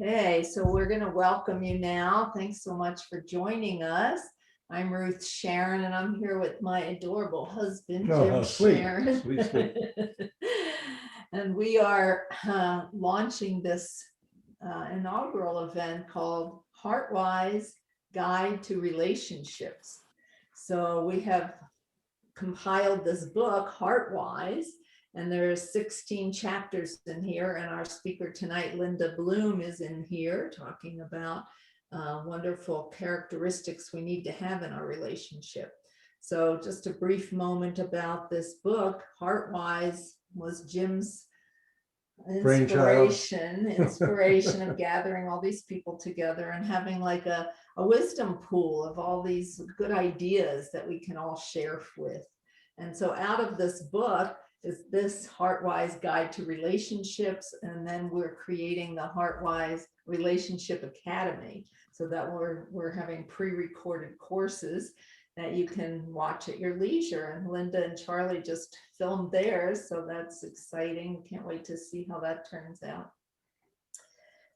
Okay, so we're going to welcome you now. Thanks so much for joining us. I'm Ruth Sharon, and I'm here with my adorable husband, Oh, Jim how sweet. Sharon. Sweet. And we are launching this inaugural event called Heartwise Guide to Relationships. So we have compiled this book, Heartwise, and there's 16 chapters in here. And our speaker tonight, Linda Bloom, is in here talking about wonderful characteristics we need to have in our relationship. So just a brief moment about this book. Heartwise was Jim's inspiration of gathering all these people together and having like a wisdom pool of all these good ideas that we can all share with. And so out of this book is this Heartwise Guide to Relationships, and then we're creating the Heartwise Relationship Academy, so that we're having pre-recorded courses that you can watch at your leisure. And Linda and Charlie just filmed theirs, so that's exciting. Can't wait to see how that turns out.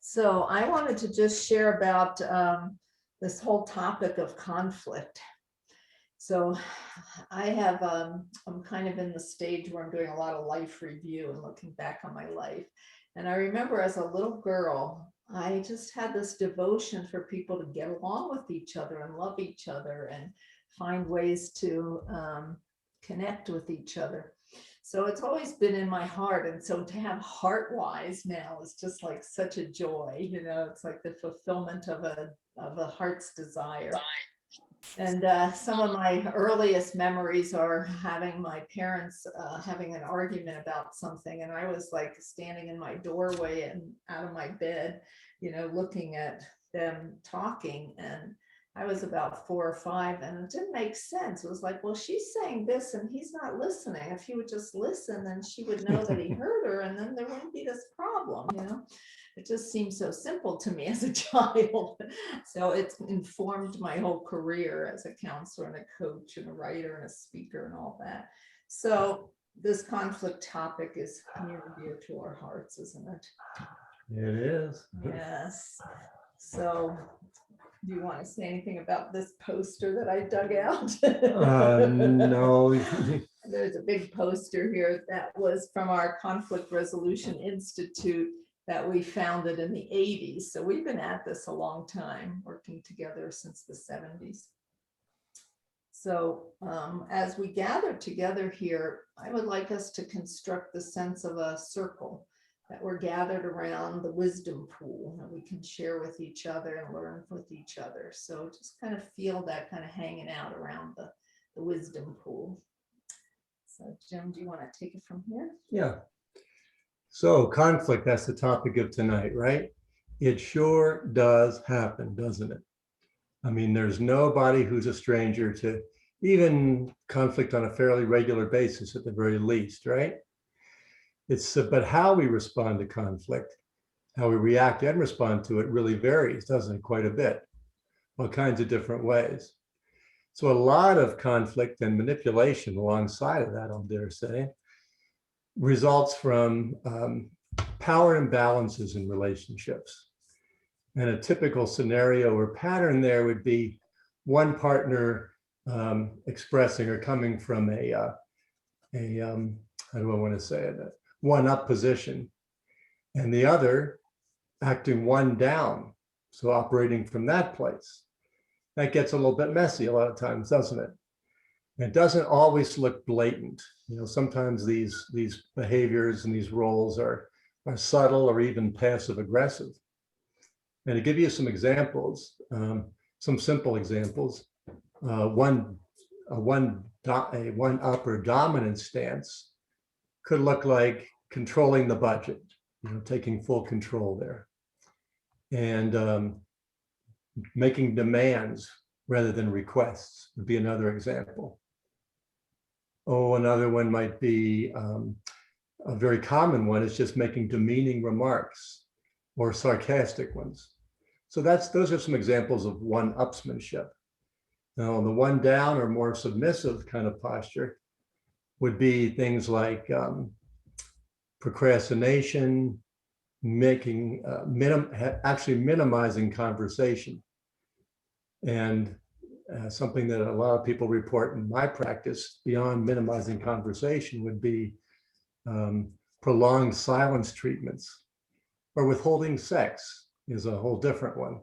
So I wanted to just share about this whole topic of conflict. So I have, I'm kind of in the stage where I'm doing a lot of life review and looking back on my life. And I remember as a little girl, I just had this devotion for people to get along with each other and love each other and find ways to connect with each other. So it's always been in my heart. And so to have Heartwise now is just like such a joy, you know, it's like the fulfillment of a heart's desire. And some of my earliest memories are having my parents having an argument about something. And I was like standing in my doorway and out of my bed, you know, looking at them talking. And I was about 4 or 5, and it didn't make sense. It was like, well, she's saying this and he's not listening. If he would just listen, then she would know that he heard her, and then there wouldn't be this problem, you know. It just seems so simple to me as a child. So it's informed my whole career as a counselor and a coach and a writer and a speaker and all that. So this conflict topic is near and dear to our hearts, isn't it? It is. Yes. So do you want to say anything about this poster that I dug out? No. There's a big poster here that was from our Conflict Resolution Institute that we founded in the 80s. So we've been at this a long time, working together since the 70s. So as we gather together here, I would like us to construct the sense of a circle, that we're gathered around the wisdom pool that we can share with each other and learn with each other. So just kind of feel that kind of hanging out around the wisdom pool. So Jim, do you want to take it from here? Yeah. So conflict, that's the topic of tonight, right? It sure does happen, doesn't it? I mean, there's nobody who's a stranger to even conflict on a fairly regular basis at the very least, right? It's but how we respond to conflict, how we react and respond to it really varies, doesn't it? Quite a bit, all kinds of different ways. So a lot of conflict and manipulation alongside of that, I'll dare say, results from power imbalances in relationships. And a typical scenario or pattern there would be one partner expressing or coming from how do I want to say it, one-up position, and the other acting one down, so operating from that place. That gets a little bit messy a lot of times, doesn't it? And it doesn't always look blatant. You know, sometimes these behaviors and these roles are subtle or even passive aggressive. And to give you some examples, some simple examples, a one-up or dominant stance could look like controlling the budget, you know, taking full control there, and making demands rather than requests would be another example. Oh, another one might be a very common one is just making demeaning remarks or sarcastic ones. So those are some examples of one-upsmanship. Now, the one down or more submissive kind of posture would be things like procrastination, actually minimizing conversation. And something that a lot of people report in my practice beyond minimizing conversation would be prolonged silence treatments, or withholding sex is a whole different one.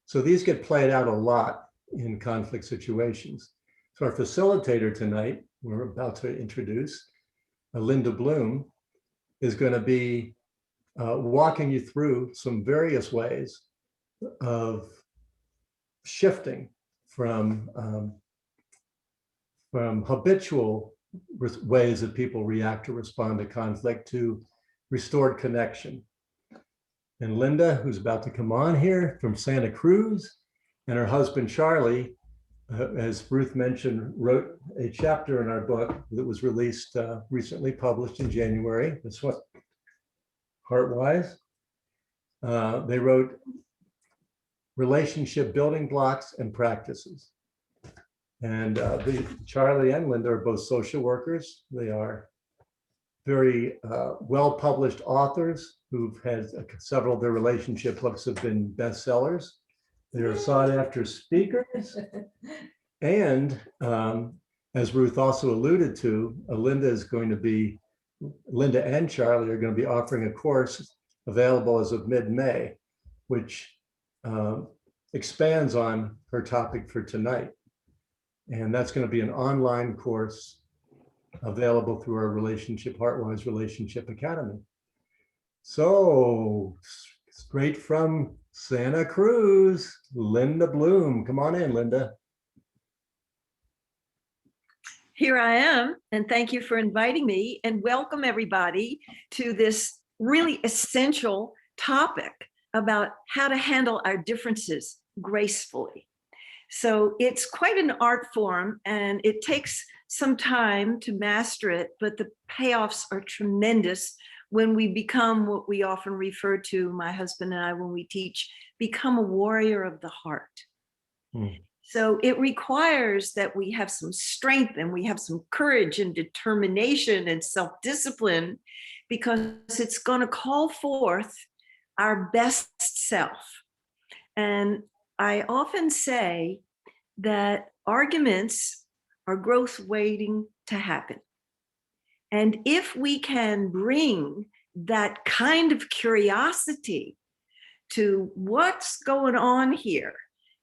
So these get played out a lot in conflict situations. So our facilitator tonight, we're about to introduce, Linda Bloom, is going to be walking you through some various ways of shifting from habitual ways that people react or respond to conflict to restored connection. And Linda, who's about to come on here from Santa Cruz, and her husband, Charlie, as Ruth mentioned, wrote a chapter in our book that was released, recently published in January. This one, Heartwise. They wrote Relationship Building Blocks and Practices. And Charlie and Linda are both social workers. They are very well-published authors who've had several of their relationship books have been bestsellers. They are sought-after speakers. And as Ruth also alluded to, Linda and Charlie are going to be offering a course available as of mid-May, which expands on her topic for tonight. And that's going to be an online course available through our Heartwise Relationship Academy. So straight from Santa Cruz, Linda Bloom. Come on in, Linda. Here I am, and thank you for inviting me, and welcome everybody to this really essential topic about how to handle our differences gracefully. So it's quite an art form, and it takes some time to master it, but the payoffs are tremendous when we become what we often refer to, my husband and I, when we teach, become a warrior of the heart. So it requires that we have some strength and we have some courage and determination and self-discipline, because it's going to call forth our best self. And I often say that arguments are growth waiting to happen. And if we can bring that kind of curiosity to what's going on here,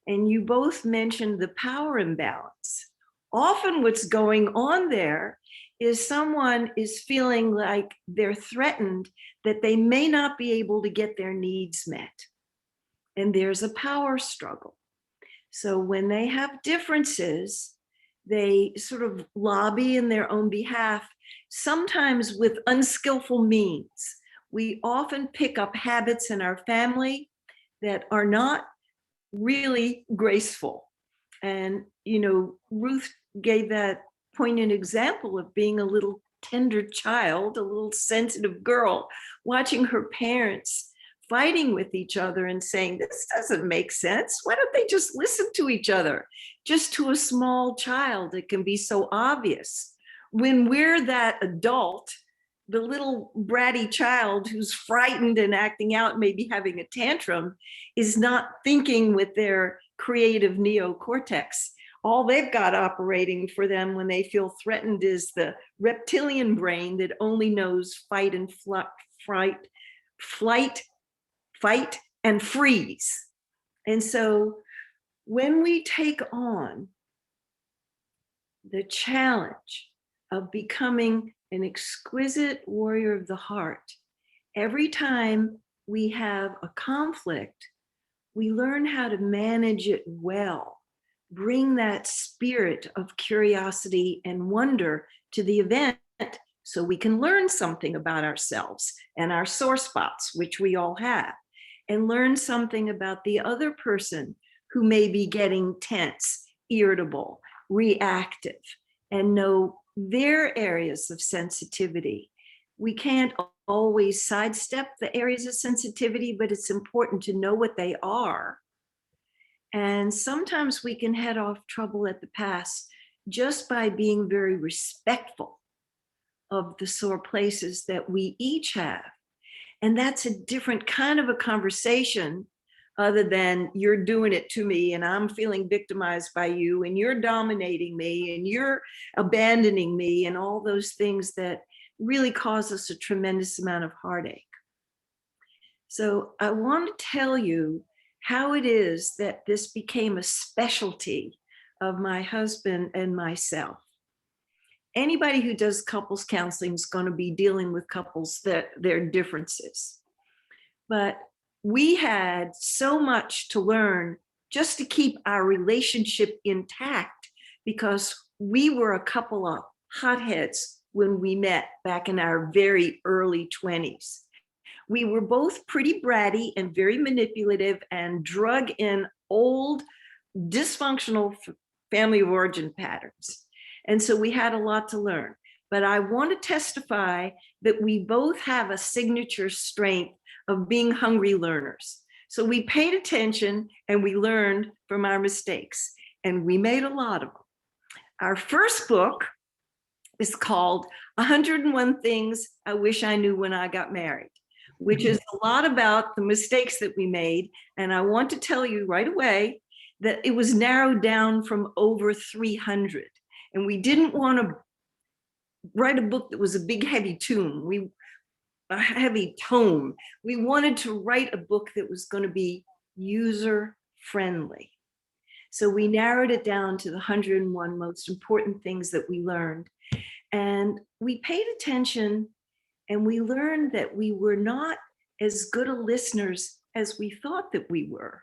and you both mentioned the power imbalance, often what's going on there is someone is feeling like they're threatened, that they may not be able to get their needs met. And there's a power struggle. So when they have differences, they sort of lobby in their own behalf, sometimes with unskillful means. We often pick up habits in our family that are not really graceful. And, you know, Ruth gave that poignant example of being a little tender child, a little sensitive girl, watching her parents fighting with each other and saying, this doesn't make sense. Why don't they just listen to each other? Just to a small child, it can be so obvious. When we're that adult, the little bratty child who's frightened and acting out, maybe having a tantrum, is not thinking with their creative neocortex. All they've got operating for them when they feel threatened is the reptilian brain that only knows fight and flight, fight, and freeze. And so when we take on the challenge of becoming an exquisite warrior of the heart, every time we have a conflict, we learn how to manage it well, bring that spirit of curiosity and wonder to the event so we can learn something about ourselves and our sore spots, which we all have, and learn something about the other person who may be getting tense, irritable, reactive, and know their areas of sensitivity. We can't always sidestep the areas of sensitivity, but it's important to know what they are. And sometimes we can head off trouble at the pass just by being very respectful of the sore places that we each have. And that's a different kind of a conversation, other than you're doing it to me and I'm feeling victimized by you and you're dominating me and you're abandoning me and all those things that really cause us a tremendous amount of heartache. So I want to tell you how it is that this became a specialty of my husband and myself. Anybody who does couples counseling is going to be dealing with couples that their differences. But we had so much to learn just to keep our relationship intact, because we were a couple of hotheads when we met back in our very early 20s. We were both pretty bratty and very manipulative and drug in old dysfunctional family of origin patterns. And so we had a lot to learn. But I want to testify that we both have a signature strength of being hungry learners. So we paid attention and we learned from our mistakes, and we made a lot of them. Our first book is called 101 Things I Wish I Knew When I Got Married, which is a lot about the mistakes that we made. And I want to tell you right away that it was narrowed down from over 300. And we didn't want to write a book that was a big heavy tome. We wanted to write a book that was going to be user friendly. So we narrowed it down to the 101 most important things that we learned. And we paid attention, and we learned that we were not as good a listeners as we thought that we were.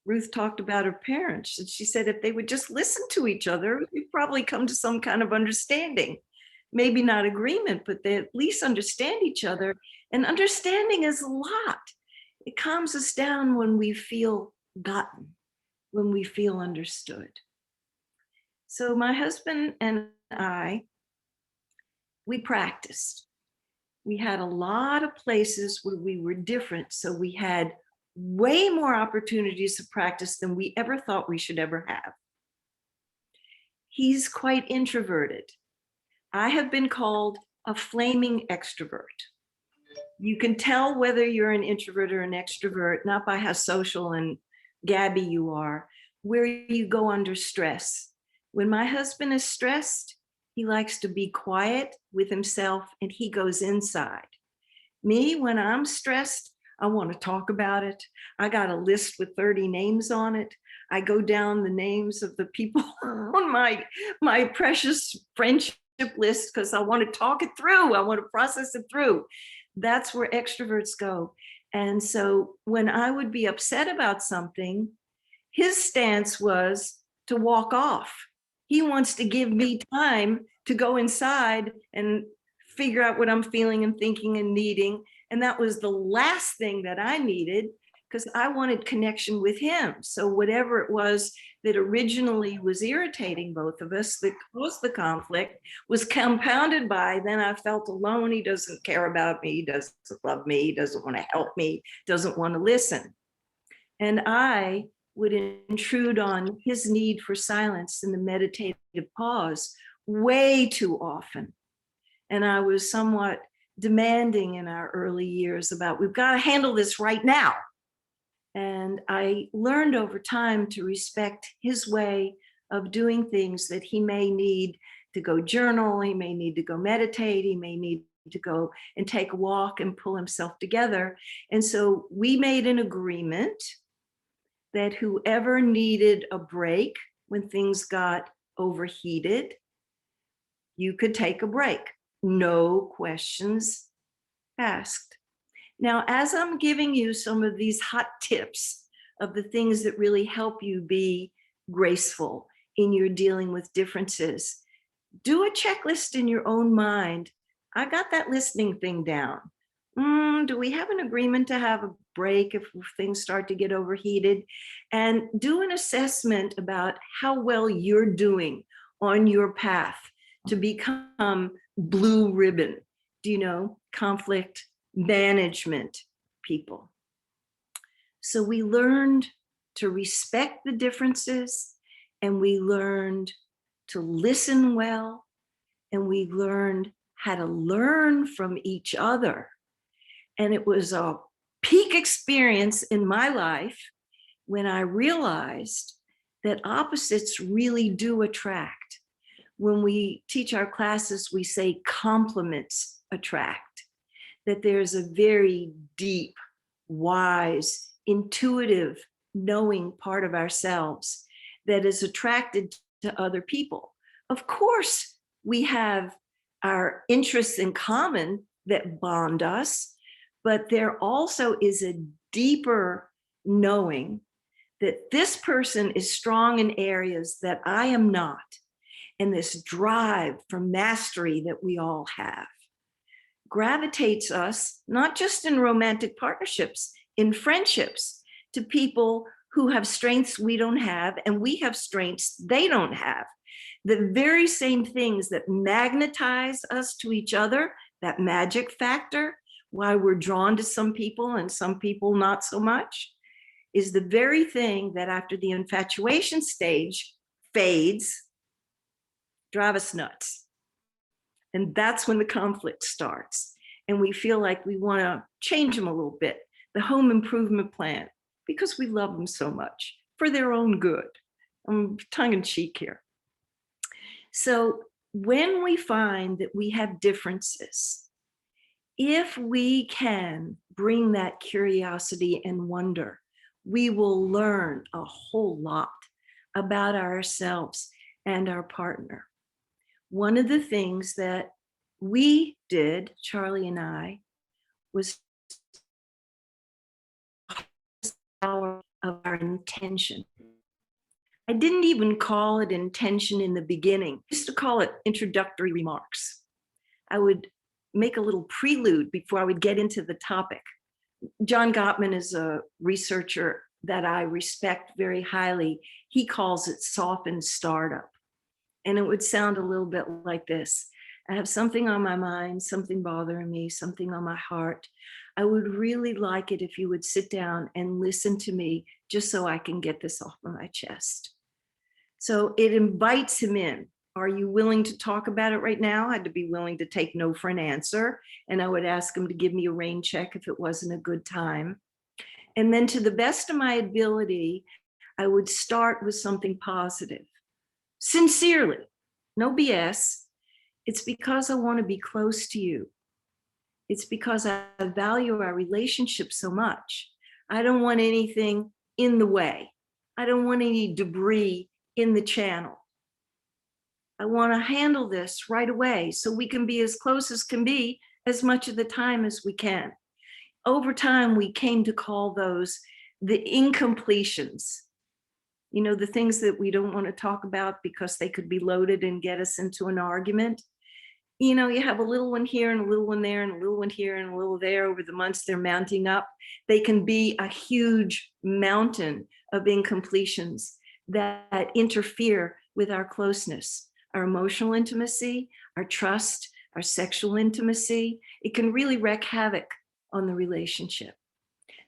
Ruth talked about her parents, and she said if they would just listen to each other, we'd probably come to some kind of understanding. Maybe not agreement, but they at least understand each other. And understanding is a lot. It calms us down when we feel gotten, when we feel understood. So my husband and I, we practiced. We had a lot of places where we were different. So we had way more opportunities to practice than we ever thought we should ever have. He's quite introverted. I have been called a flaming extrovert. You can tell whether you're an introvert or an extrovert, not by how social and gabby you are, where you go under stress. When my husband is stressed, he likes to be quiet with himself and he goes inside. Me, when I'm stressed, I want to talk about it. I got a list with 30 names on it. I go down the names of the people on my precious friendship list because I want to talk it through. I want to process it through. That's where extroverts go. And so when I would be upset about something, his stance was to walk off. He wants to give me time to go inside and figure out what I'm feeling and thinking and needing. And that was the last thing that I needed, because I wanted connection with him. So whatever it was that originally was irritating both of us, that caused the conflict, was compounded by then I felt alone. He doesn't care about me. He doesn't love me. He doesn't want to help me. Doesn't want to listen. And I would intrude on his need for silence in the meditative pause way too often. And I was somewhat demanding in our early years about, we've got to handle this right now. And I learned over time to respect his way of doing things, that he may need to go journal, he may need to go meditate, he may need to go and take a walk and pull himself together. And so we made an agreement that whoever needed a break when things got overheated, you could take a break. No questions asked. Now, as I'm giving you some of these hot tips of the things that really help you be graceful in your dealing with differences, do a checklist in your own mind. I got that listening thing down. Do we have an agreement to have a break if things start to get overheated? And do an assessment about how well you're doing on your path to become blue ribbon, conflict management people. So we learned to respect the differences, and we learned to listen well, and we learned how to learn from each other. And it was a peak experience in my life when I realized that opposites really do attract. When we teach our classes, we say complements attract, that there's a very deep, wise, intuitive, knowing part of ourselves that is attracted to other people. Of course, we have our interests in common that bond us, but there also is a deeper knowing that this person is strong in areas that I am not, and this drive for mastery that we all have gravitates us, not just in romantic partnerships, in friendships, to people who have strengths we don't have, and we have strengths they don't have. The very same things that magnetize us to each other, that magic factor, why we're drawn to some people and some people not so much, is the very thing that after the infatuation stage fades, drive us nuts. And that's when the conflict starts. And we feel like we want to change them a little bit, the home improvement plan, because we love them so much for their own good. I'm tongue in cheek here. So when we find that we have differences, if we can bring that curiosity and wonder, we will learn a whole lot about ourselves and our partner. One of the things that we did, Charlie and I, was of our intention. I didn't even call it intention in the beginning. I used to call it introductory remarks. I would make a little prelude before I would get into the topic. John Gottman is a researcher that I respect very highly. He calls it softened startup. And it would sound a little bit like this. I have something on my mind, something bothering me, something on my heart. I would really like it if you would sit down and listen to me just so I can get this off of my chest. So it invites him in. Are you willing to talk about it right now? I had to be willing to take no for an answer. And I would ask him to give me a rain check if it wasn't a good time. And then to the best of my ability, I would start with something positive. Sincerely, no BS. It's because I want to be close to you. It's because I value our relationship so much. I don't want anything in the way. I don't want any debris in the channel. I want to handle this right away so we can be as close as can be as much of the time as we can. Over time, we came to call those the incompletions. You know, the things that we don't want to talk about because they could be loaded and get us into an argument. You know, you have a little one here and a little one there and a little one here and a little there. Over the months, they're mounting up. They can be a huge mountain of incompletions that interfere with our closeness, our emotional intimacy, our trust, our sexual intimacy. It can really wreak havoc on the relationship.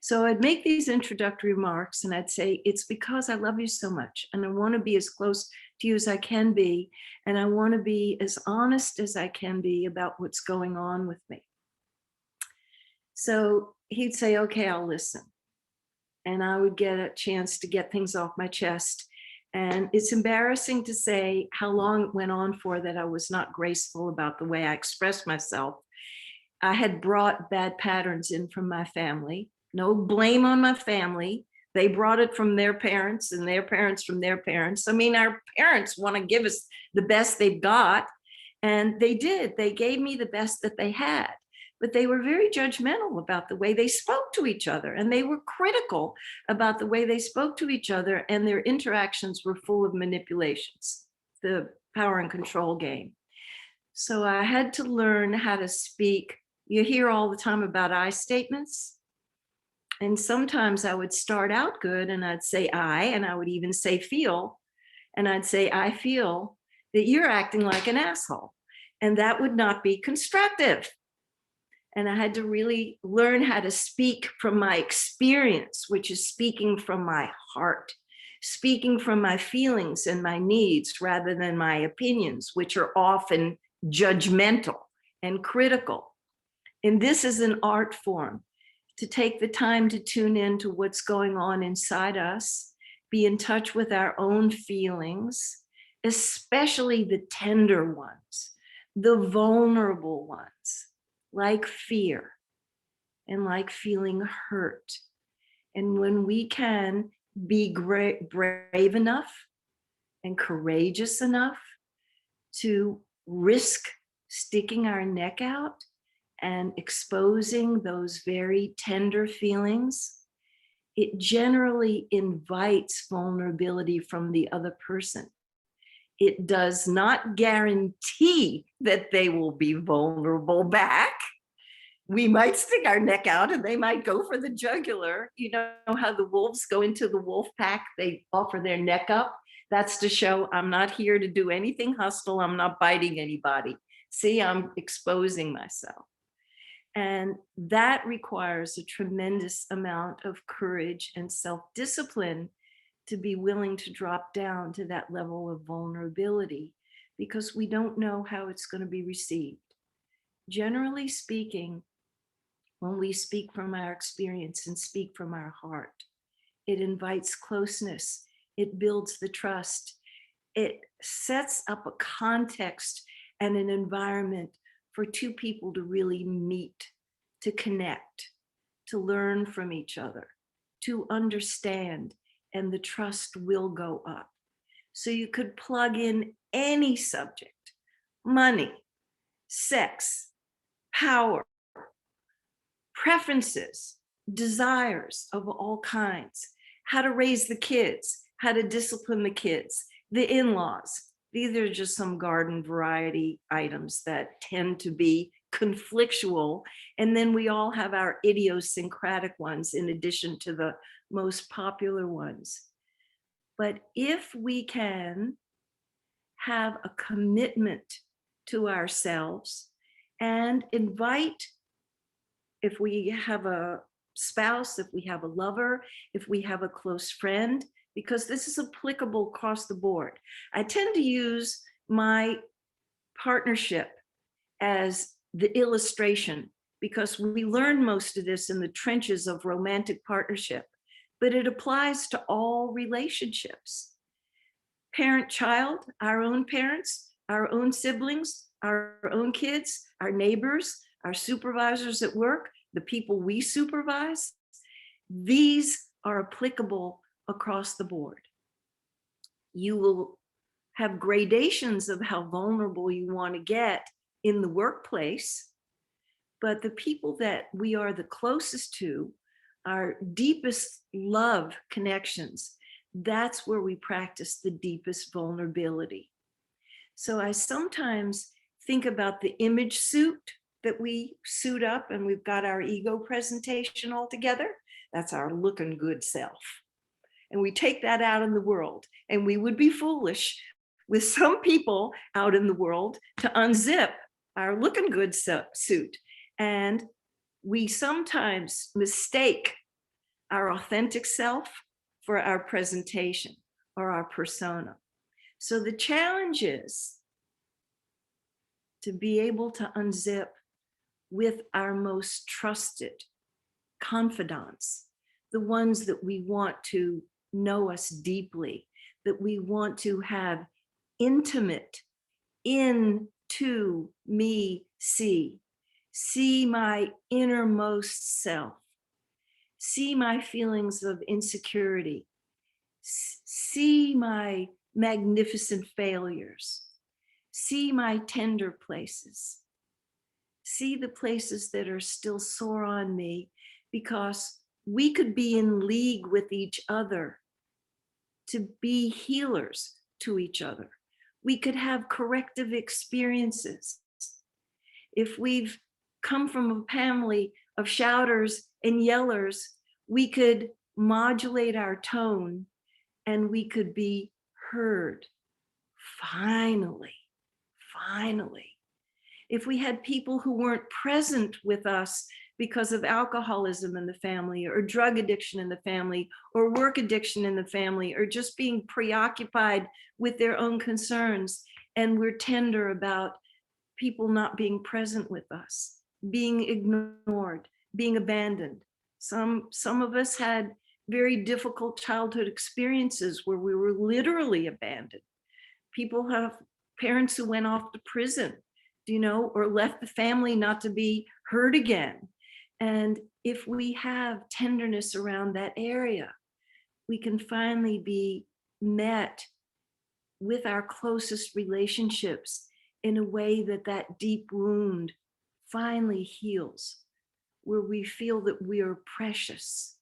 So I'd make these introductory remarks and I'd say, it's because I love you so much and I want to be as close to you as I can be. And I want to be as honest as I can be about what's going on with me. So he'd say, okay, I'll listen. And I would get a chance to get things off my chest. And it's embarrassing to say how long it went on for that I was not graceful about the way I expressed myself. I had brought bad patterns in from my family. No blame on my family. They brought it from their parents and their parents from their parents. I mean, our parents want to give us the best they've got. And they did. They gave me the best that they had. But they were very judgmental about the way they spoke to each other. And they were critical about the way they spoke to each other. And their interactions were full of manipulations, the power and control game. So I had to learn how to speak. You hear all the time about I statements. And sometimes I would start out good and I'd say I, and I would even say feel. And I'd say, I feel that you're acting like an asshole. And that would not be constructive. And I had to really learn how to speak from my experience, which is speaking from my heart, speaking from my feelings and my needs rather than my opinions, which are often judgmental and critical. And this is an art form. to take the time to tune in to what's going on inside us, be in touch with our own feelings, especially the tender ones, the vulnerable ones, like fear and like feeling hurt. And when we can be brave enough and courageous enough to risk sticking our neck out and exposing those very tender feelings, it generally invites vulnerability from the other person. It does not guarantee that they will be vulnerable back. We might stick our neck out and they might go for the jugular. You know how the wolves go into the wolf pack, they offer their neck up. That's to show I'm not here to do anything hostile. I'm not biting anybody. See, I'm exposing myself. And that requires a tremendous amount of courage and self-discipline to be willing to drop down to that level of vulnerability, because we don't know how it's going to be received. Generally speaking, when we speak from our experience and speak from our heart, it invites closeness, it builds the trust, it sets up a context and an environment for two people to really meet, to connect, to learn from each other, to understand, and the trust will go up. So you could plug in any subject: money, sex, power, preferences, desires of all kinds, how to raise the kids, how to discipline the kids, the in-laws. These are just some garden variety items that tend to be conflictual. And then we all have our idiosyncratic ones in addition to the most popular ones. But if we can have a commitment to ourselves and invite, if we have a spouse, if we have a lover, if we have a close friend, because this is applicable across the board. I tend to use my partnership as the illustration because we learn most of this in the trenches of romantic partnership, but it applies to all relationships. Parent-child, our own parents, our own siblings, our own kids, our neighbors, our supervisors at work, the people we supervise. These are applicable across the board. You will have gradations of how vulnerable you want to get in the workplace, but the people that we are the closest to, our deepest love connections, that's where we practice the deepest vulnerability. So I sometimes think about the image suit that we suit up and we've got our ego presentation all together. That's our looking good self. And we take that out in the world, and we would be foolish with some people out in the world to unzip our looking good suit. And we sometimes mistake our authentic self for our presentation or our persona. So the challenge is to be able to unzip with our most trusted confidants, the ones that we want to know us deeply, that we want to have intimate into me see my innermost self, see my feelings of insecurity, see my magnificent failures, see my tender places, see the places that are still sore on me, because we could be in league with each other to be healers to each other. We could have corrective experiences. If we've come from a family of shouters and yellers, we could modulate our tone and we could be heard. Finally. If we had people who weren't present with us because of alcoholism in the family, or drug addiction in the family, or work addiction in the family, or just being preoccupied with their own concerns, and we're tender about people not being present with us, being ignored, being abandoned, Some of us had very difficult childhood experiences where we were literally abandoned. People have parents who went off to prison, or left the family not to be heard again. And if we have tenderness around that area, we can finally be met with our closest relationships in a way that that deep wound finally heals, where we feel that we are precious.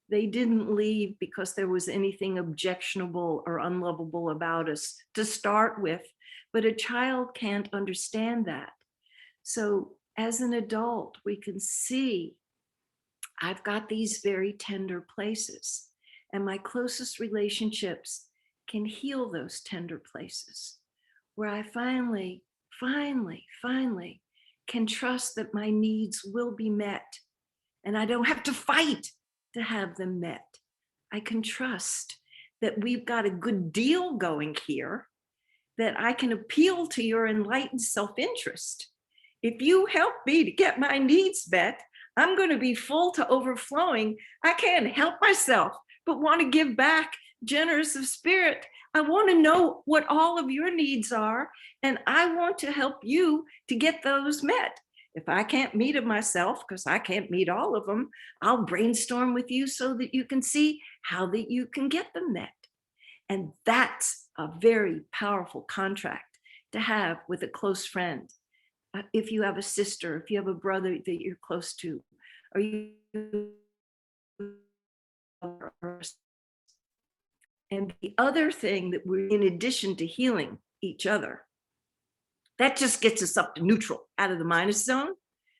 They didn't leave because there was anything objectionable or unlovable about us to start with, but a child can't understand that. So as an adult, we can see I've got these very tender places, and my closest relationships can heal those tender places, where I finally can trust that my needs will be met, and I don't have to fight to have them met. I can trust that we've got a good deal going here, that I can appeal to your enlightened self-interest. If you help me to get my needs met, I'm going to be full to overflowing. I can't help myself but want to give back, generous of spirit. I want to know what all of your needs are, and I want to help you to get those met. If I can't meet them myself, because I can't meet all of them, I'll brainstorm with you so that you can see how that you can get them met. And that's a very powerful contract to have with a close friend. If you have a sister, if you have a brother that you're close to, or you. And the other thing that we're, in addition to healing each other, that just gets us up to neutral, out of the minus zone,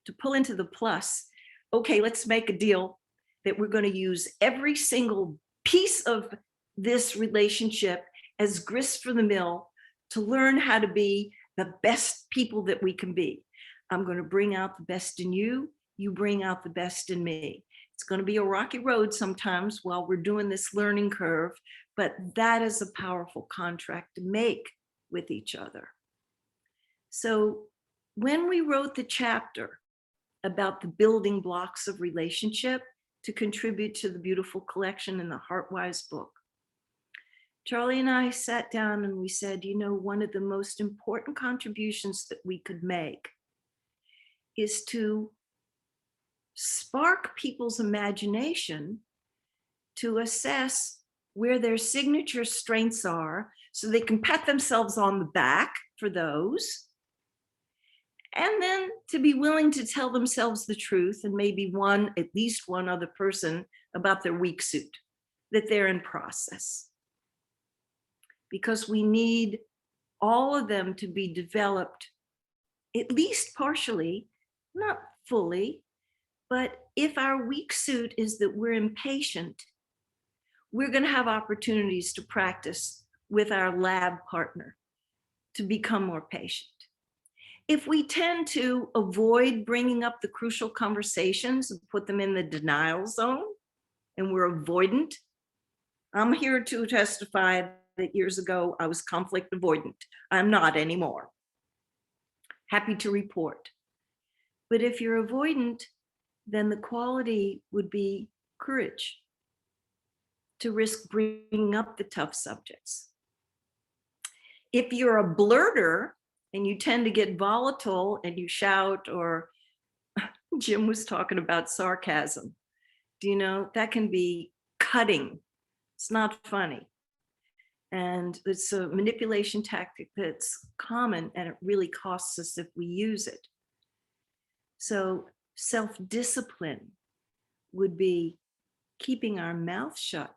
to pull into the plus. Okay, let's make a deal that we're going to use every single piece of this relationship as grist for the mill to learn how to be the best people that we can be. I'm going to bring out the best in you. You bring out the best in me. It's going to be a rocky road sometimes while we're doing this learning curve, but that is a powerful contract to make with each other. So when we wrote the chapter about the building blocks of relationship to contribute to the beautiful collection in the Heartwise book, Charlie and I sat down and we said, one of the most important contributions that we could make is to spark people's imagination to assess where their signature strengths are so they can pat themselves on the back for those. And then to be willing to tell themselves the truth, and maybe at least one other person, about their weak suit, that they're in process. Because we need all of them to be developed, at least partially, not fully. But if our weak suit is that we're impatient, we're going to have opportunities to practice with our lab partner to become more patient. If we tend to avoid bringing up the crucial conversations and put them in the denial zone, and we're avoidant, I'm here to testify that years ago I was conflict avoidant. I'm not anymore. Happy to report. But if you're avoidant, then the quality would be courage to risk bringing up the tough subjects. If you're a blurter and you tend to get volatile and you shout, or Jim was talking about sarcasm, that can be cutting. It's not funny. And it's a manipulation tactic that's common, and it really costs us if we use it. So self-discipline would be keeping our mouth shut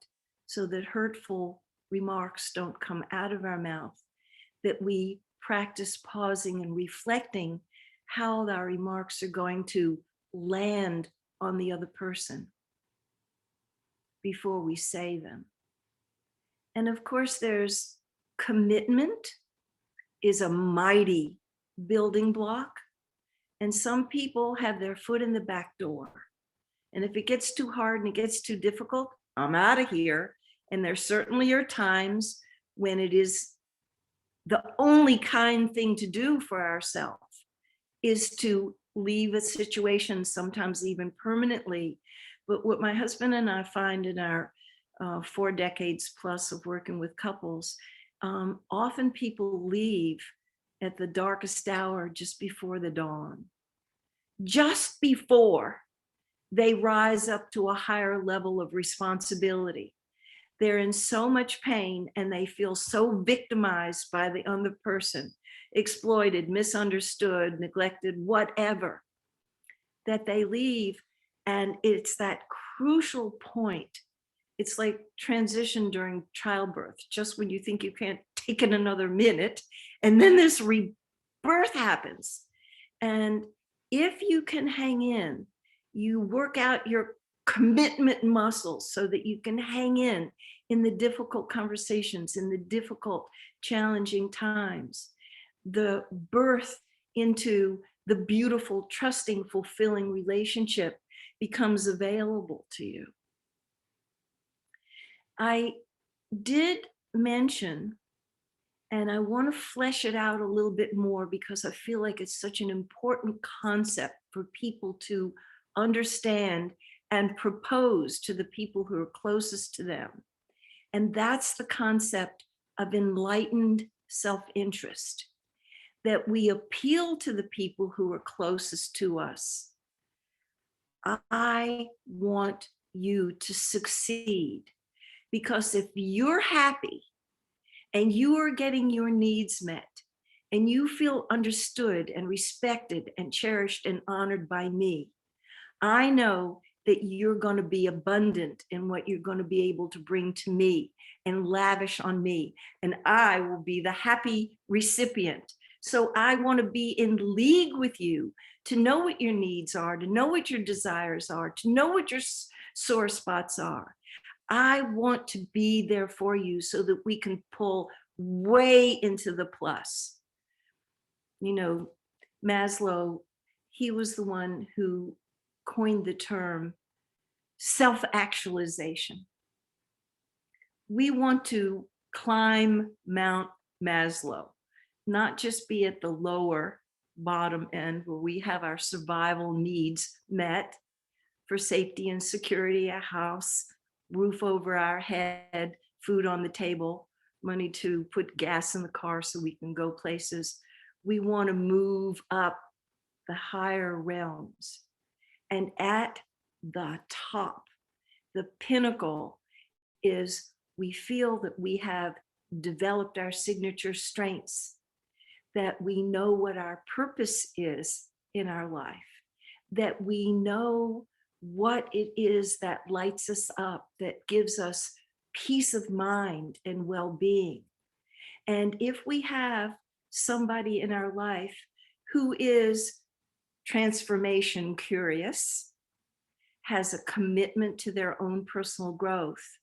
so that hurtful remarks don't come out of our mouth, that we practice pausing and reflecting how our remarks are going to land on the other person before we say them. And of course, there's commitment is a mighty building block. And some people have their foot in the back door. And if it gets too hard and it gets too difficult, I'm out of here. And there certainly are times when it is the only kind thing to do for ourselves is to leave a situation, sometimes even permanently. But what my husband and I find in our 4 decades plus of working with couples, often people leave at the darkest hour just before the dawn, just before they rise up to a higher level of responsibility. They're in so much pain and they feel so victimized by the other person, exploited, misunderstood, neglected, whatever, that they leave. And it's that crucial point. It's like transition during childbirth, just when you think you can't take it another minute, and then this rebirth happens. And if you can hang in, you work out your commitment muscles so that you can hang in the difficult conversations, in the difficult, challenging times. The birth into the beautiful, trusting, fulfilling relationship becomes available to you. I did mention, and I want to flesh it out a little bit more because I feel like it's such an important concept for people to understand and propose to the people who are closest to them. And that's the concept of enlightened self-interest, that we appeal to the people who are closest to us. I want you to succeed, because if you're happy and you are getting your needs met and you feel understood and respected and cherished and honored by me, I know that you're going to be abundant in what you're going to be able to bring to me and lavish on me, and I will be the happy recipient. So I want to be in league with you, to know what your needs are, to know what your desires are, to know what your sore spots are. I want to be there for you so that we can pull way into the plus. You know, Maslow, he was the one who coined the term self-actualization. We want to climb Mount Maslow, not just be at the lower bottom end where we have our survival needs met for safety and security, a house, roof over our head, food on the table, money to put gas in the car so we can go places. We want to move up the higher realms. And at the top, the pinnacle, is we feel that we have developed our signature strengths, that we know what our purpose is in our life, that we know what it is that lights us up, that gives us peace of mind and well-being. And if we have somebody in our life who is transformation curious, has a commitment to their own personal growth,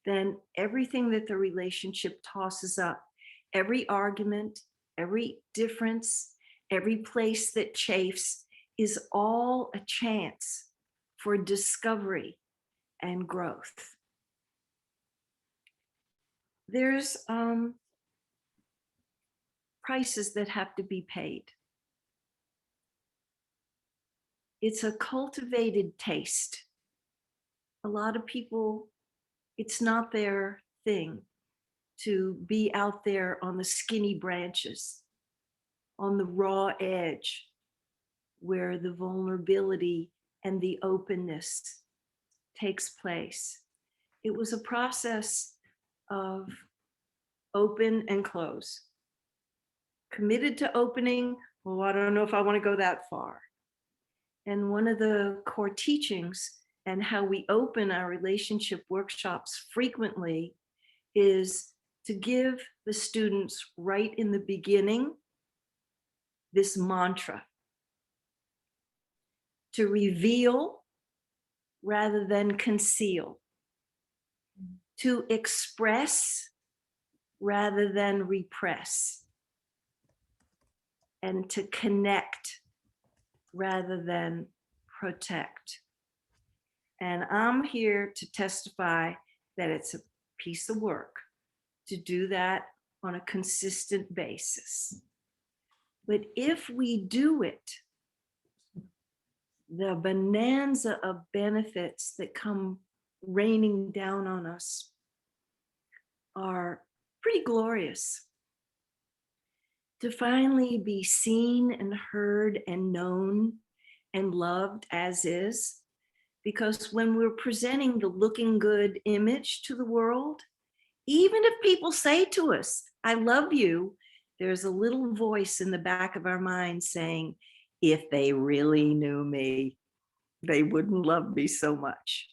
then everything that the relationship tosses up, every argument, every difference, every place that chafes, is all a chance for discovery and growth. There's prices that have to be paid. It's a cultivated taste. A lot of people, it's not their thing to be out there on the skinny branches, on the raw edge, where the vulnerability and the openness takes place. It was a process of open and close. Committed to opening, well, I don't know if I want to go that far. And one of the core teachings and how we open our relationship workshops frequently is to give the students right in the beginning this mantra: to reveal rather than conceal, to express rather than repress, and to connect rather than protect. And I'm here to testify that it's a piece of work to do that on a consistent basis. But if we do it, the bonanza of benefits that come raining down on us are pretty glorious. To finally be seen and heard and known and loved as is, because when we're presenting the looking good image to the world, even if people say to us, I love you, there's a little voice in the back of our mind saying, if they really knew me, they wouldn't love me so much.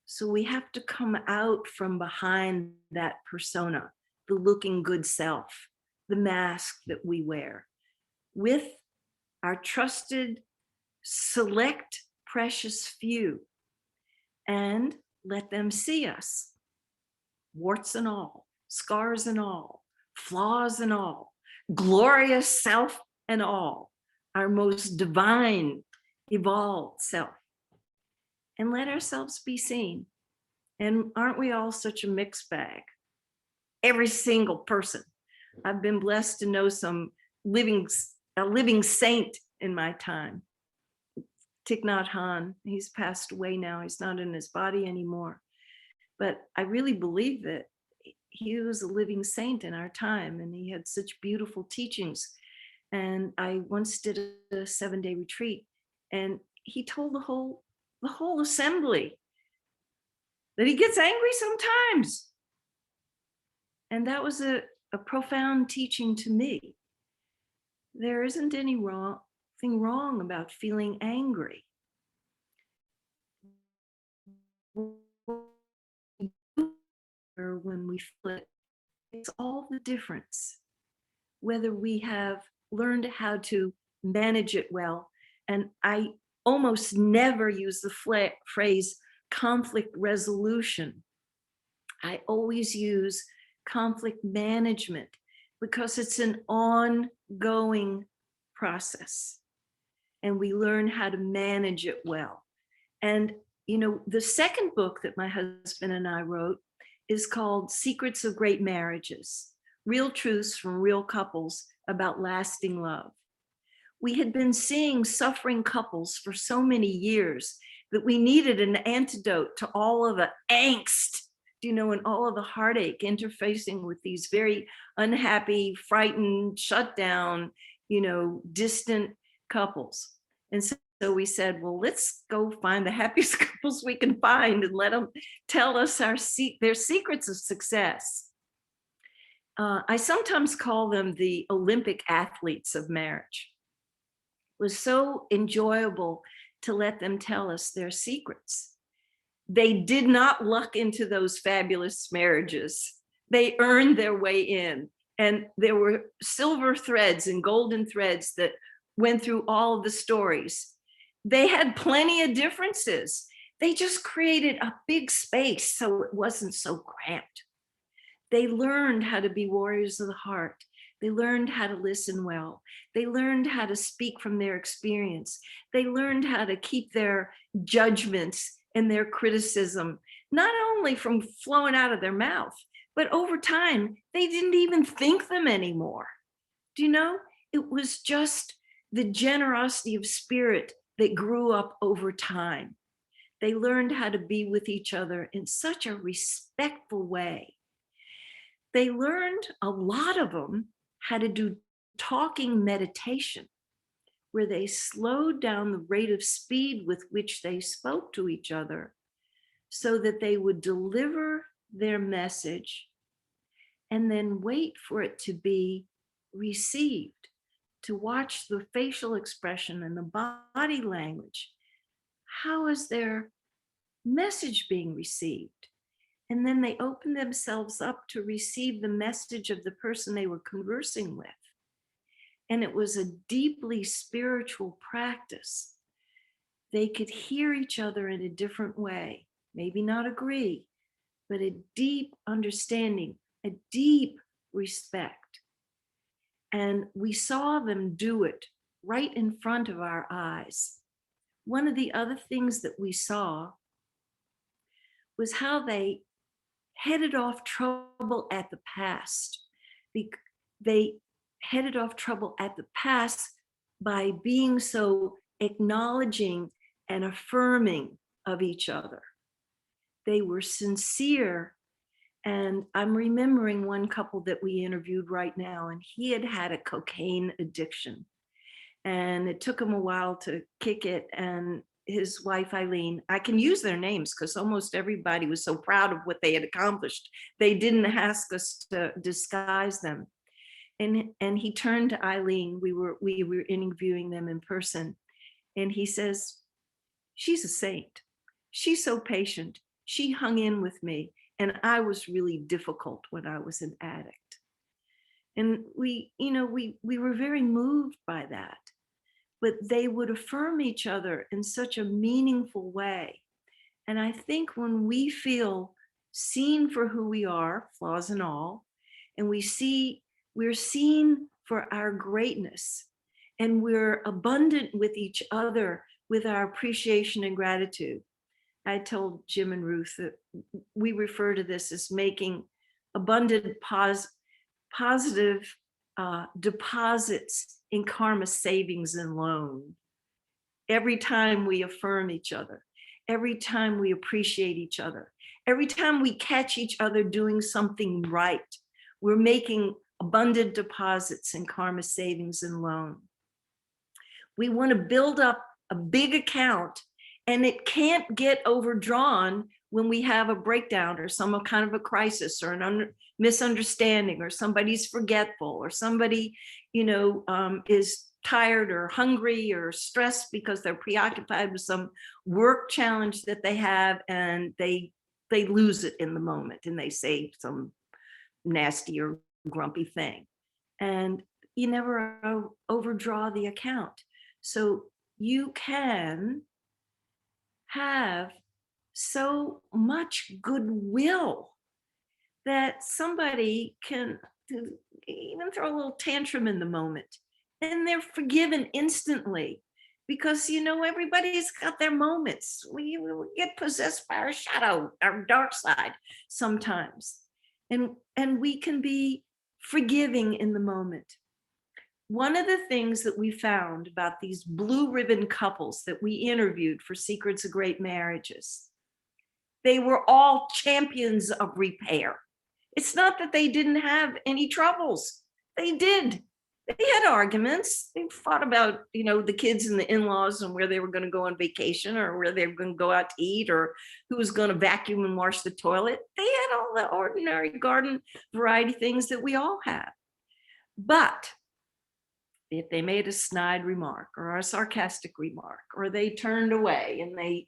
So we have to come out from behind that persona, the looking good self, the mask that we wear, with our trusted, select, precious few, and let them see us, warts and all, scars and all, flaws and all, glorious self and all, our most divine, evolved self, and let ourselves be seen. And aren't we all such a mixed bag? Every single person. I've been blessed to know a living saint in my time. Thich Nhat Hanh, he's passed away now. He's not in his body anymore. But I really believe that he was a living saint in our time, and he had such beautiful teachings. And I once did a 7-day retreat, and he told the whole assembly that he gets angry sometimes. And that was a profound teaching to me. There isn't anything wrong about feeling angry. Or when we feel it, it's all the difference. Whether we have learned how to manage it well, and I almost never use the phrase conflict resolution. I always use conflict management because it's an ongoing process, and we learn how to manage it well. And the second book that my husband and I wrote is called Secrets of Great Marriages: Real Truths from Real Couples About Lasting Love. We had been seeing suffering couples for so many years that we needed an antidote to all of the angst, and all of the heartache interfacing with these very unhappy, frightened, shut down, distant couples. And so we said, well, let's go find the happiest couples we can find and let them tell us their secrets of success. I sometimes call them the Olympic athletes of marriage. It was so enjoyable to let them tell us their secrets. They did not luck into those fabulous marriages. They earned their way in. And there were silver threads and golden threads that went through all of the stories. They had plenty of differences. They just created a big space so it wasn't so cramped. They learned how to be warriors of the heart. They learned how to listen well. They learned how to speak from their experience. They learned how to keep their judgments and their criticism, not only from flowing out of their mouth, but over time, they didn't even think them anymore. It was just the generosity of spirit that grew up over time. They learned how to be with each other in such a respectful way. They learned, a lot of them, how to do talking meditation, where they slowed down the rate of speed with which they spoke to each other so that they would deliver their message and then wait for it to be received, to watch the facial expression and the body language. How is their message being received? And then they open themselves up to receive the message of the person they were conversing with. And it was a deeply spiritual practice. They could hear each other in a different way, maybe not agree, but a deep understanding, a deep respect. And we saw them do it right in front of our eyes. One of the other things that we saw was how they headed off trouble at the past. They headed off trouble at the past by being so acknowledging and affirming of each other. They were sincere. And I'm remembering one couple that we interviewed right now, and he had had a cocaine addiction. And it took him a while to kick it. And his wife, Eileen, I can use their names because almost everybody was so proud of what they had accomplished. They didn't ask us to disguise them. And he turned to Eileen, we were interviewing them in person. And he says, she's a saint. She's so patient. She hung in with me. And I was really difficult when I was an addict. And we were very moved by that. But they would affirm each other in such a meaningful way. And I think when we feel seen for who we are, flaws and all, and we're seen for our greatness, and we're abundant with each other with our appreciation and gratitude. I told Jim and Ruth that we refer to this as making abundant positive deposits in karma savings and loan. Every time we affirm each other, every time we appreciate each other, every time we catch each other doing something right, we're making abundant deposits in karma savings and loan. We want to build up a big account, and it can't get overdrawn when we have a breakdown or some kind of a crisis or an misunderstanding, or somebody's forgetful, or somebody, is tired or hungry or stressed because they're preoccupied with some work challenge that they have, and they lose it in the moment and they say some nasty or grumpy thing. And you never overdraw the account. So you can have so much goodwill that somebody can even throw a little tantrum in the moment, and they're forgiven instantly, because everybody's got their moments. We get possessed by our shadow, our dark side sometimes, and we can be forgiving in the moment. One of the things that we found about these blue ribbon couples that we interviewed for Secrets of Great Marriages, they were all champions of repair. It's not that they didn't have any troubles. They did. They had arguments. They fought about, the kids and the in-laws and where they were going to go on vacation, or where they were going to go out to eat, or who was going to vacuum and wash the toilet. They had all the ordinary garden variety things that we all have. But if they made a snide remark or a sarcastic remark, or they turned away and they,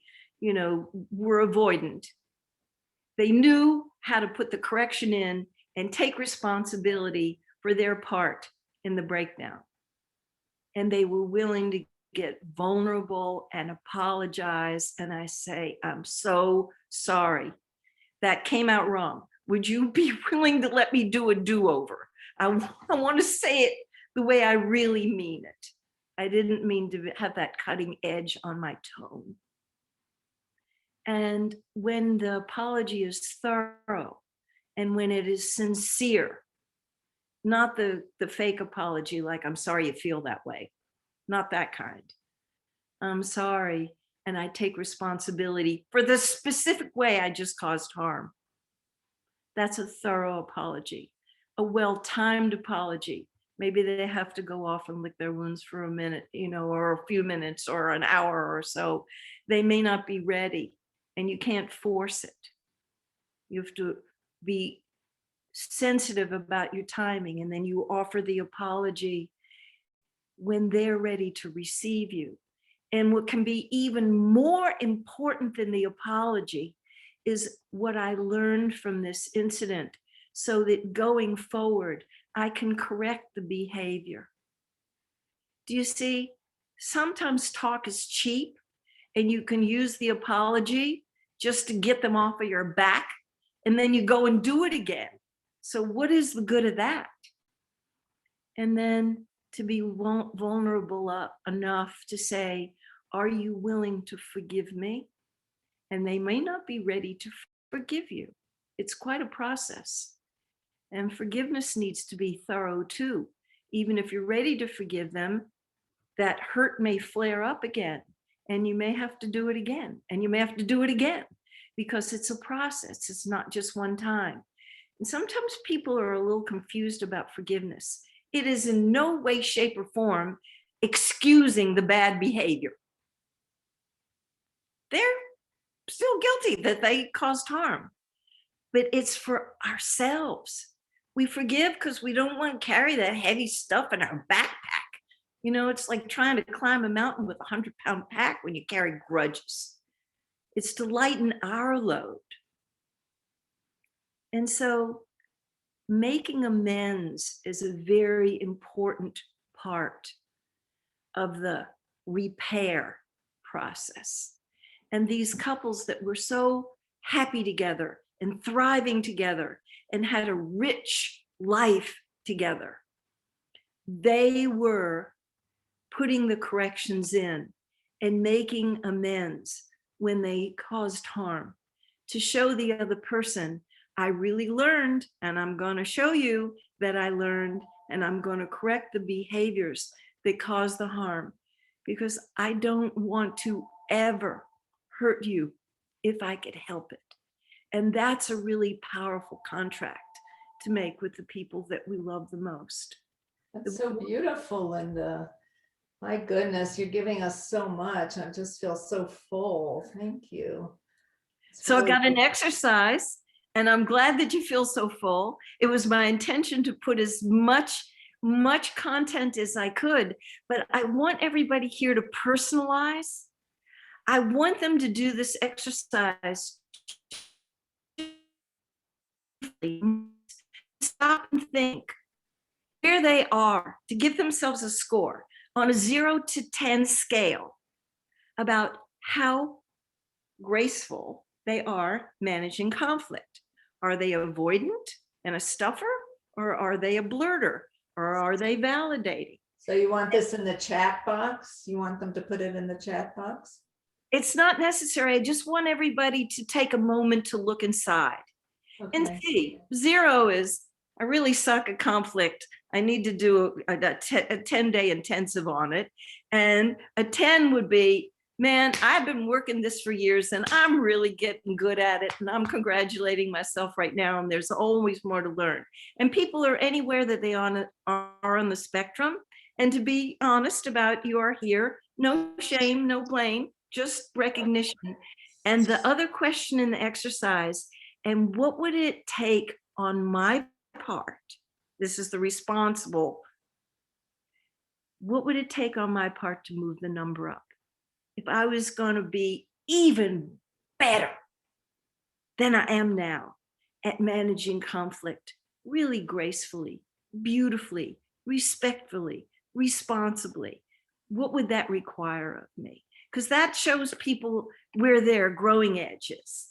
were avoidant, they knew how to put the correction in and take responsibility for their part in the breakdown. And they were willing to get vulnerable and apologize. And I say, I'm so sorry. That came out wrong. Would you be willing to let me do a do-over? I want to say it the way I really mean it. I didn't mean to have that cutting edge on my tone. And when the apology is thorough, and when it is sincere, not the fake apology, like, I'm sorry you feel that way, not that kind. I'm sorry, and I take responsibility for the specific way I just caused harm. That's a thorough apology, a well-timed apology. Maybe they have to go off and lick their wounds for a minute, or a few minutes or an hour or so. They may not be ready, and you can't force it. You have to be sensitive about your timing, and then you offer the apology when they're ready to receive you. And what can be even more important than the apology is what I learned from this incident, so that going forward, I can correct the behavior. Do you see? Sometimes talk is cheap, and you can use the apology just to get them off of your back, and then you go and do it again. So what is the good of that? And then to be vulnerable enough to say, are you willing to forgive me? And they may not be ready to forgive you. It's quite a process. And forgiveness needs to be thorough too. Even if you're ready to forgive them, that hurt may flare up again. and you may have to do it again, and you may have to do it again, because it's a process. It's not just one time. And sometimes people are a little confused about forgiveness. It is in no way, shape, or form excusing the bad behavior. They're still guilty that they caused harm, but it's for ourselves. We forgive because we don't want to carry that heavy stuff in our backpack. You know, it's like trying to climb a mountain with a 100-pound pack when you carry grudges. It's to lighten our load. And so making amends is a very important part of the repair process. And these couples that were so happy together and thriving together and had a rich life together, they were putting the corrections in and making amends when they caused harm, to show the other person, I really learned, and I'm going to show you that I learned, and I'm going to correct the behaviors that cause the harm, because I don't want to ever hurt you if I could help it. And that's a really powerful contract to make with the people that we love the most. That's so beautiful, Linda. My goodness, you're giving us so much. I just feel so full. Thank you. So I got an exercise, and I'm glad that you feel so full. It was my intention to put as much content as I could, but I want everybody here to personalize. I want them to do this exercise. Stop and think where they are, to give themselves a score on a 0 to 10 scale about how graceful they are managing conflict. Are they avoidant and a stuffer, or are they a blurter, or are they validating? So you want this in the chat box? You want them to put it in the chat box? It's not necessary. I just want everybody to take a moment to look inside and see. 0 is, I really suck at conflict. I need to do a 10-day intensive on it. And a 10 would be, man, I've been working this for years and I'm really getting good at it. And I'm congratulating myself right now. And there's always more to learn. And people are anywhere that they are on the spectrum. And to be honest about, you are here, no shame, no blame, just recognition. And the other question in the exercise, and what would it take on my part? This is the responsible. What would it take on my part to move the number up? If I was going to be even better than I am now at managing conflict, really gracefully, beautifully, respectfully, responsibly, what would that require of me? Because that shows people where their growing edge is.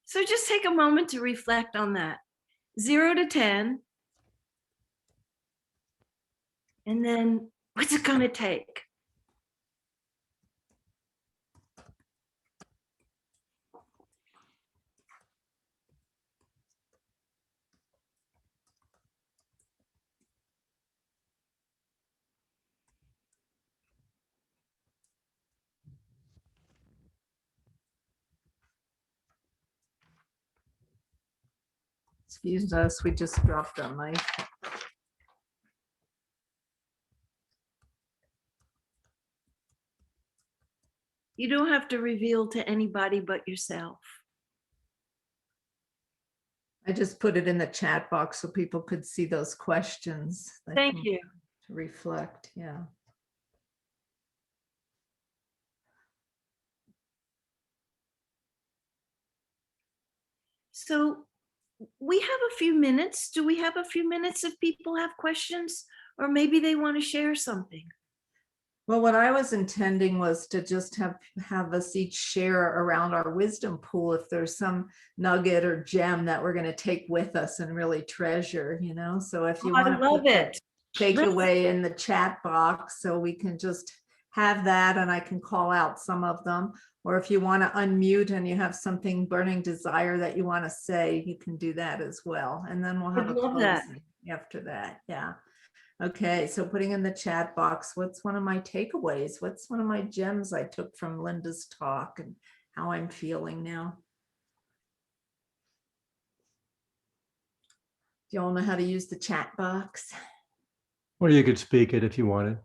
So just take a moment to reflect on that. 0 to 10. And then what's it going to take? Excuse us, we just dropped our mic. You don't have to reveal to anybody but yourself. I just put it in the chat box so people could see those questions. Thank you. To reflect, yeah. So we have a few minutes. Do we have a few minutes if people have questions, or maybe they want to share something? Well, what I was intending was to just have us each share around our wisdom pool if there's some nugget or gem that we're going to take with us and really treasure, you know. So if you want to put that takeaway in the chat box, so we can just have that and I can call out some of them. Or if you want to unmute and you have something burning desire that you want to say, you can do that as well. And then we'll have a closing after that. Yeah. Okay, so putting in the chat box, what's one of my takeaways? What's one of my gems I took from Linda's talk and how I'm feeling now? Do you all know how to use the chat box? Or you could speak it if you wanted.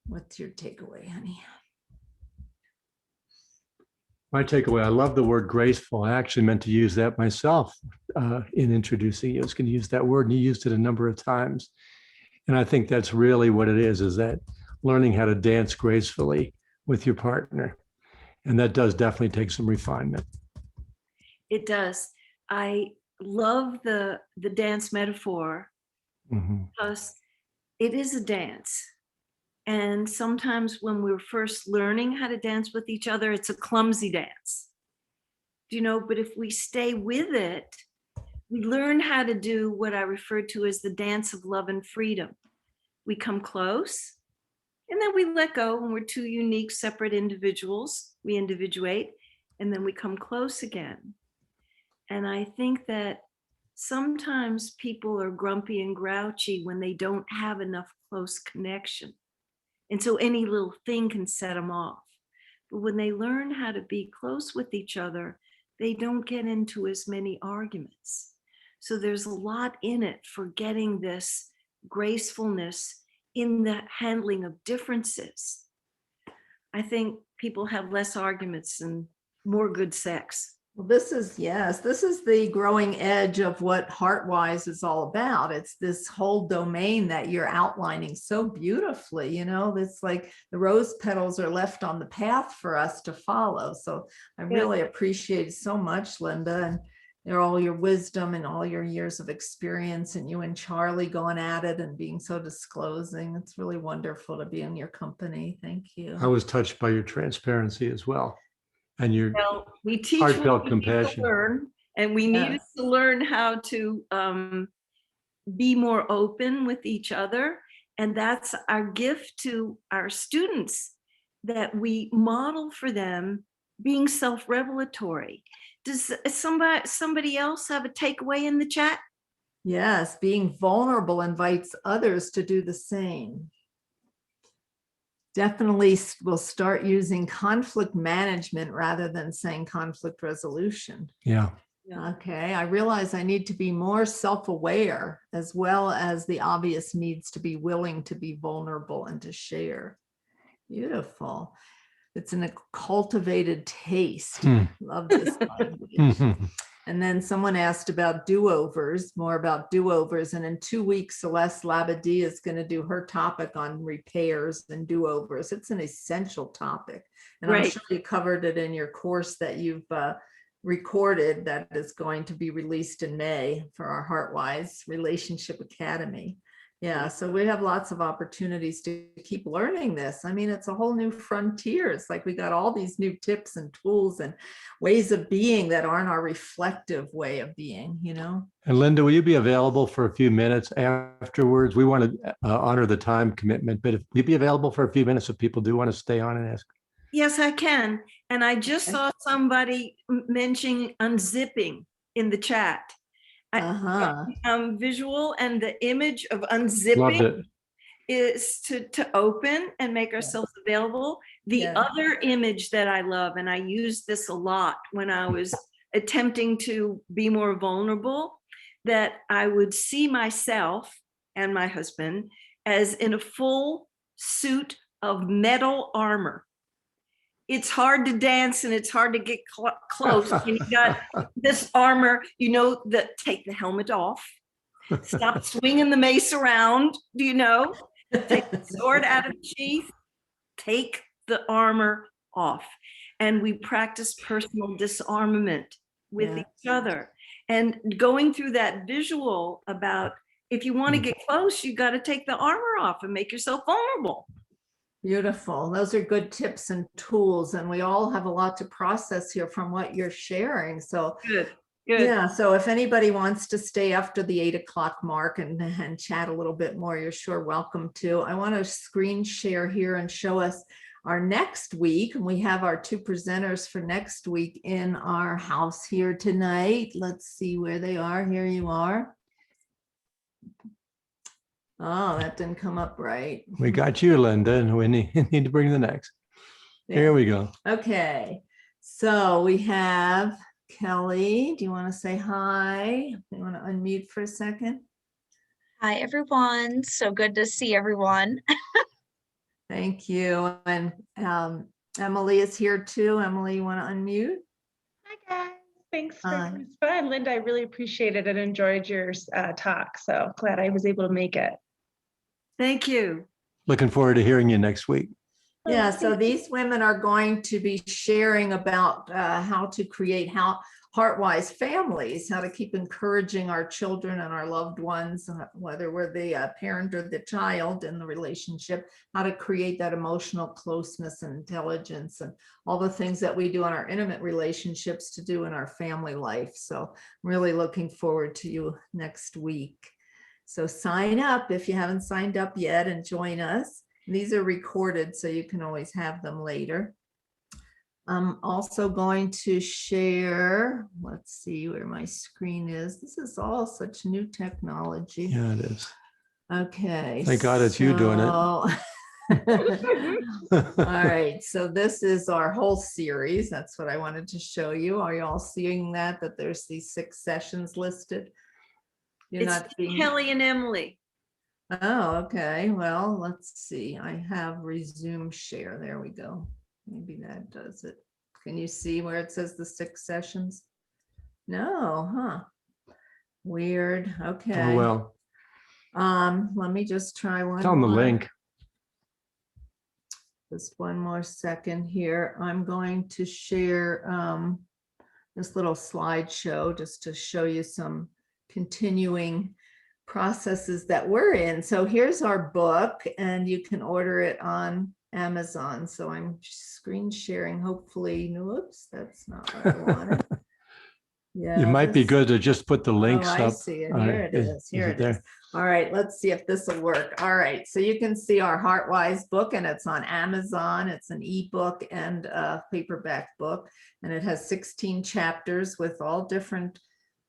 What's your takeaway, honey? My takeaway, I love the word graceful. I actually meant to use that myself in introducing you. I was going to use that word, and you used it a number of times. And I think that's really what it is that learning how to dance gracefully with your partner. And that does definitely take some refinement. It does. I love the dance metaphor Mhm. because it is a dance. And sometimes when we're first learning how to dance with each other, it's a clumsy dance. But if we stay with it, we learn how to do what I refer to as the dance of love and freedom. We come close and then we let go when we're two unique, separate individuals. We individuate and then we come close again. And I think that sometimes people are grumpy and grouchy when they don't have enough close connection. And so any little thing can set them off. But when they learn how to be close with each other, they don't get into as many arguments. So there's a lot in it for getting this gracefulness in the handling of differences. I think people have less arguments and more good sex. Well, this is the growing edge of what Heartwise is all about. It's this whole domain that you're outlining so beautifully. It's like the rose petals are left on the path for us to follow. So I really appreciate it so much, Linda, and all your wisdom and all your years of experience, and you and Charlie going at it and being so disclosing. It's really wonderful to be in your company. Thank you. I was touched by your transparency as well. And your we teach heartfelt what we need compassion. to learn, and we needed to learn how to be more open with each other. And that's our gift to our students, that we model for them being self-revelatory. Does somebody else have a takeaway in the chat? Yes, being vulnerable invites others to do the same. Definitely will start using conflict management rather than saying conflict resolution. Yeah. Okay, I realize I need to be more self-aware, as well as the obvious needs to be willing to be vulnerable and to share. Beautiful. It's a cultivated taste. Love this language. And then someone asked about do-overs, more about do-overs. And in 2 weeks, Celeste Labadie is going to do her topic on repairs and do-overs. It's an essential topic. And I'm sure you covered it in your course that you've recorded that is going to be released in May for our Heartwise Relationship Academy. Yeah, so we have lots of opportunities to keep learning this. I mean, it's a whole new frontier. It's like we got all these new tips and tools and ways of being that aren't our reflective way of being, And Linda, will you be available for a few minutes afterwards? We want to honor the time commitment, but if you'd be available for a few minutes if people do want to stay on and ask. Yes, I can. And I just saw somebody mentioning unzipping in the chat. Visual, and the image of unzipping is to open and make ourselves available. The other image that I love, and I used this a lot when I was attempting to be more vulnerable, that I would see myself and my husband as in a full suit of metal armor. It's hard to dance and it's hard to get close. And you got this armor, that take the helmet off, stop swinging the mace around, take the sword out of the sheath, take the armor off. And we practice personal disarmament with each other. And going through that visual about, if you want to get close, you got to take the armor off and make yourself vulnerable. Beautiful. Those are good tips and tools. And we all have a lot to process here from what you're sharing. So good. Yeah. So if anybody wants to stay after the 8 o'clock mark and chat a little bit more, you're sure welcome to. I want to screen share here and show us our next week. And we have our 2 presenters for next week in our house here tonight. Let's see where they are. Here you are. Oh, that didn't come up right. We got you, Linda, and we need to bring the next. Here we go. Okay, so we have Kelly. Do you want to say hi? You want to unmute for a second? Hi, everyone. So good to see everyone. Thank you. And Emily is here too. Emily, you want to unmute? Hi, guys. Thanks for Hi. coming. Fun. Linda, I really appreciated and enjoyed your talk. So glad I was able to make it. Thank you. Looking forward to hearing you next week. Yeah, so these women are going to be sharing about how to create heartwise families, how to keep encouraging our children and our loved ones, whether we're the parent or the child in the relationship, how to create that emotional closeness and intelligence and all the things that we do in our intimate relationships to do in our family life. So I'm really looking forward to you next week. So sign up if you haven't signed up yet and join us. These are recorded, so you can always have them later. I'm also going to share, let's see where my screen is. This is all such new technology. Yeah, it is. Okay. Thank God it's you doing it. All right, so this is our whole series. That's what I wanted to show you. Are you all seeing that there's these 6 sessions listed? You're It's not seeing Kelly and Emily. Oh, okay. Well, let's see. I have resume share. There we go. Maybe that does it. Can you see where it says the 6 sessions? No, huh? Weird. Okay. Oh, well, Let me just try one. it's on the more. link. Just one more second here. I'm going to share this little slideshow just to show you some continuing processes that we're in. So here's our book, and you can order it on Amazon. So I'm screen sharing, hopefully. Whoops, that's not what I wanted. Yeah, It might be this- good to just put the links I up. see it. All Here right. it is. Here it it is. All right, let's see if this will work. All right, so you can see our Heartwise book, and it's on Amazon. It's an ebook and a paperback book, and it has 16 chapters with all different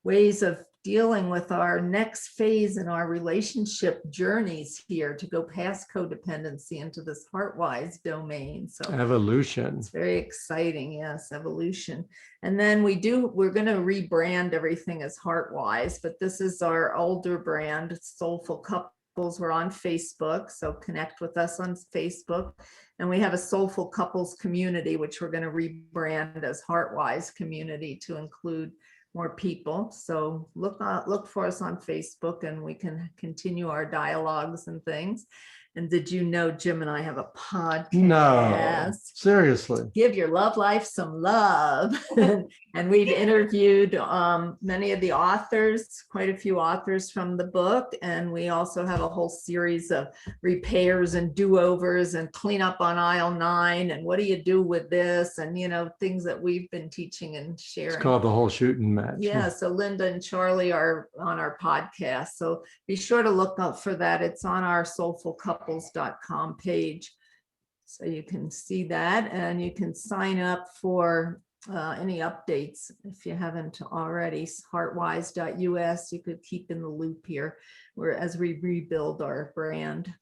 ways of dealing with our next phase in our relationship journeys here to go past codependency into this Heartwise domain. So Evolution. it's very exciting. Yes, evolution. And then we're going to rebrand everything as Heartwise, but this is our older brand, Soulful Couples. We're on Facebook, so connect with us on Facebook. And we have a Soulful Couples community, which we're going to rebrand as Heartwise community to include more people. So look for us on Facebook, and we can continue our dialogues and things. And did you know Jim and I have a podcast? No, seriously. Give your love life some love. And we've interviewed many of the authors, quite a few authors from the book. And we also have a whole series of repairs and do-overs and clean up on aisle 9. And what do you do with this? And, things that we've been teaching and sharing. It's called the whole shooting match. Yeah, so Linda and Charlie are on our podcast. So be sure to look up for that. It's on our soulfulcouples.com page. So you can see that, and you can sign up for any updates if you haven't already. Heartwise.us. You could keep in the loop here as we rebuild our brand.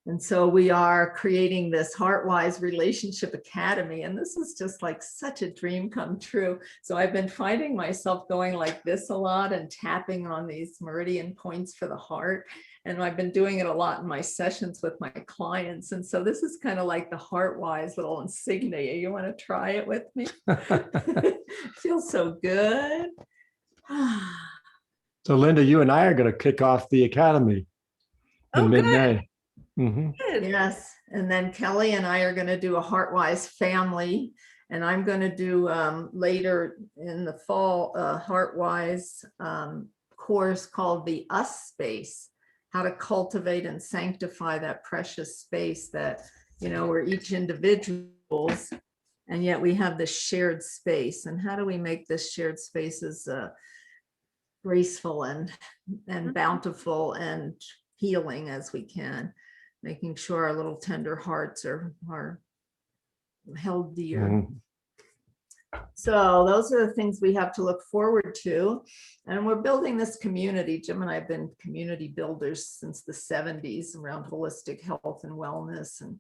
And so we are creating this Heartwise Relationship Academy. And this is just like such a dream come true. So I've been finding myself going like this a lot and tapping on these meridian points for the heart. And I've been doing it a lot in my sessions with my clients. And so this is kind of like the Heartwise little insignia. You want to try it with me? Feels so good. So Linda, you and I are going to kick off the academy in mid-May. Good. Yes, and then Kelly and I are going to do a Heartwise family, and I'm going to do later in the fall a Heartwise course called the Us Space, how to cultivate and sanctify that precious space that, we're each individuals, and yet we have this shared space. And how do we make this shared space as graceful and bountiful and healing as we can? Making sure our little tender hearts are held dear. So those are the things we have to look forward to. And we're building this community. Jim and I have been community builders since the 70s around holistic health and wellness and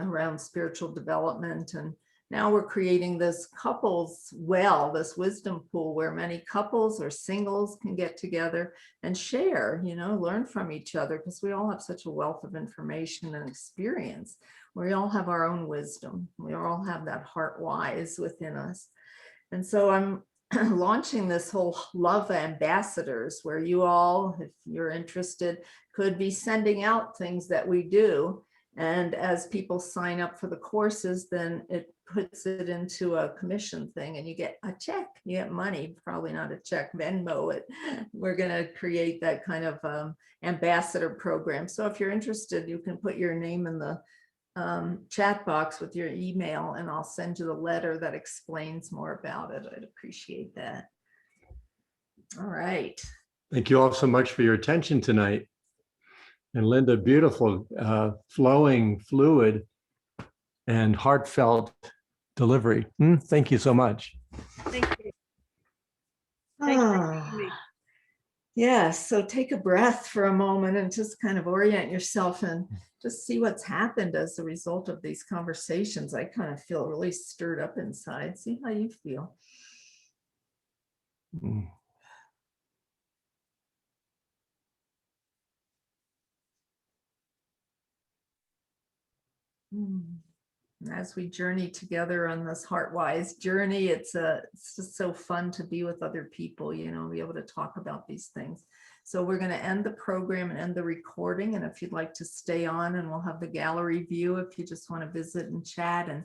around spiritual development. And now we're creating this couples this wisdom pool where many couples or singles can get together and share, learn from each other, because we all have such a wealth of information and experience. We all have our own wisdom. We all have that Heartwise within us. And so I'm launching this whole Love Ambassadors, where you all, if you're interested, could be sending out things that we do. And as people sign up for the courses, then it puts it into a commission thing and you get a check, you get money, probably not a check, Venmo it. We're going to create that kind of ambassador program. So if you're interested, you can put your name in the chat box with your email and I'll send you the letter that explains more about it. I'd appreciate that. All right. Thank you all so much for your attention tonight. And Linda, beautiful, flowing, fluid, and heartfelt delivery. Thank you so much. Thank you. Thank you for having me. Yes, so take a breath for a moment and just kind of orient yourself and just see what's happened as a result of these conversations. I kind of feel really stirred up inside. See how you feel. As we journey together on this Heartwise journey, it's just so fun to be with other people, be able to talk about these things. So we're going to end the program and end the recording. And if you'd like to stay on, and we'll have the gallery view, if you just want to visit and chat and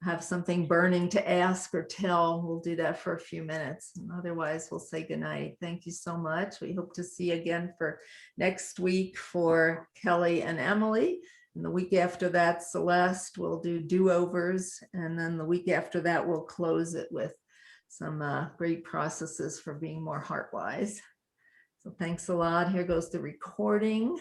have something burning to ask or tell, we'll do that for a few minutes. And otherwise, we'll say goodnight. Thank you so much. We hope to see you again for next week for Kelly and Emily. And the week after that, Celeste will do do-overs. And then the week after that, we'll close it with some great processes for being more Heartwise. So thanks a lot. Here goes the recording.